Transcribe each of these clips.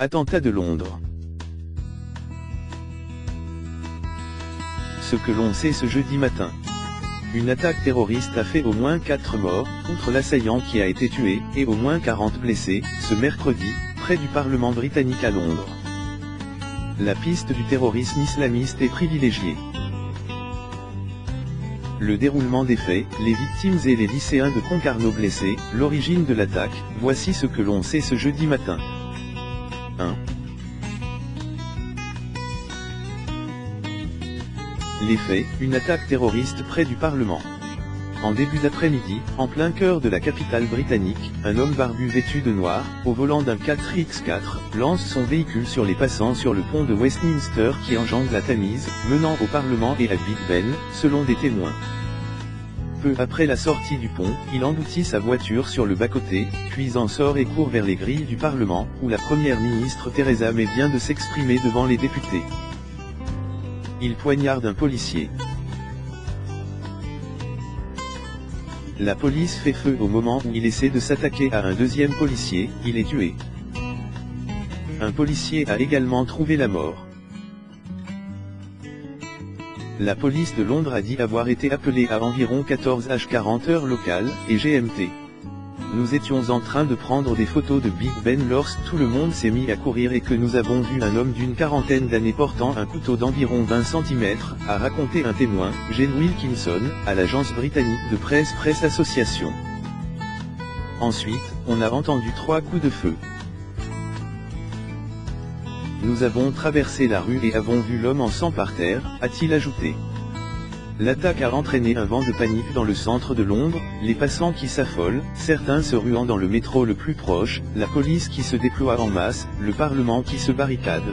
Attentat de Londres. Ce que l'on sait ce jeudi matin. Une attaque terroriste a fait au moins 4 morts, outre l'assaillant qui a été tué, et au moins 40 blessés, ce mercredi, près du Parlement britannique à Londres. La piste du terrorisme islamiste est privilégiée. Le déroulement des faits, les victimes et les lycéens de Concarneau blessés, l'origine de l'attaque, voici ce que l'on sait ce jeudi matin. 1. Les faits, une attaque terroriste près du Parlement. En début d'après-midi, en plein cœur de la capitale britannique, un homme barbu vêtu de noir, au volant d'un 4x4, lance son véhicule sur les passants sur le pont de Westminster qui enjambe la Tamise, menant au Parlement et à Big Ben, selon des témoins. Peu après la sortie du pont, il engloutit sa voiture sur le bas-côté, puis en sort et court vers les grilles du Parlement, où la première ministre Theresa May vient de s'exprimer devant les députés. Il poignarde un policier. La police fait feu au moment où il essaie de s'attaquer à un deuxième policier, il est tué. Un policier a également trouvé la mort. La police de Londres a dit avoir été appelée à environ 14h40 heure locale, et GMT. Nous étions en train de prendre des photos de Big Ben lorsque tout le monde s'est mis à courir et que nous avons vu un homme d'une quarantaine d'années portant un couteau d'environ 20 cm, a raconté un témoin, Jane Wilkinson, à l'agence britannique de presse Press Association. Ensuite, on a entendu 3 coups de feu. Nous avons traversé la rue et avons vu l'homme en sang par terre, a-t-il ajouté. L'attaque a entraîné un vent de panique dans le centre de Londres, les passants qui s'affolent, certains se ruant dans le métro le plus proche, la police qui se déploie en masse, le Parlement qui se barricade.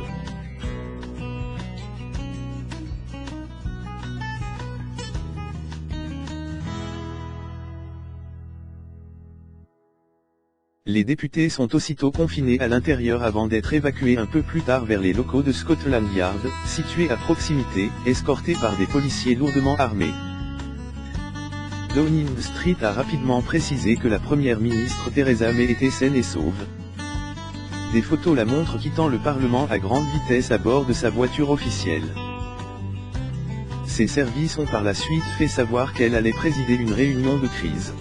Les députés sont aussitôt confinés à l'intérieur avant d'être évacués un peu plus tard vers les locaux de Scotland Yard, situés à proximité, escortés par des policiers lourdement armés. Downing Street a rapidement précisé que la première ministre Theresa May était saine et sauve. Des photos la montrent quittant le Parlement à grande vitesse à bord de sa voiture officielle. Ses services ont par la suite fait savoir qu'elle allait présider une réunion de crise.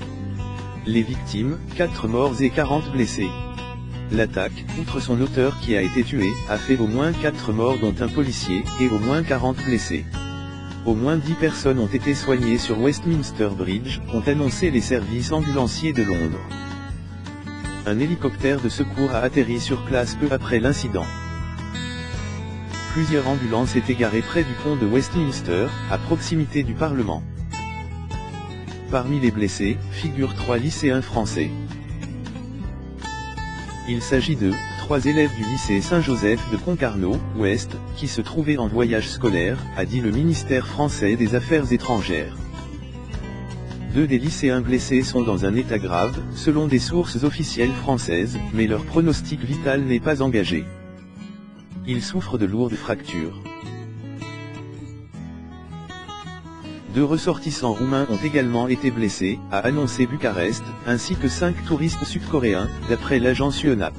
Les victimes, 4 morts et 40 blessés. L'attaque, outre son auteur qui a été tué, a fait au moins 4 morts dont un policier, et au moins 40 blessés. Au moins 10 personnes ont été soignées sur Westminster Bridge, ont annoncé les services ambulanciers de Londres. Un hélicoptère de secours a atterri sur place peu après l'incident. Plusieurs ambulances étaient garées près du pont de Westminster, à proximité du Parlement. Parmi les blessés, figurent 3 lycéens français. Il s'agit de 3 élèves du lycée Saint-Joseph de Concarneau, Ouest, qui se trouvaient en voyage scolaire, a dit le ministère français des Affaires étrangères. 2 des lycéens blessés sont dans un état grave, selon des sources officielles françaises, mais leur pronostic vital n'est pas engagé. Ils souffrent de lourdes fractures. 2 ressortissants roumains ont également été blessés, a annoncé Bucarest, ainsi que 5 touristes sud-coréens, d'après l'agence Yonhap.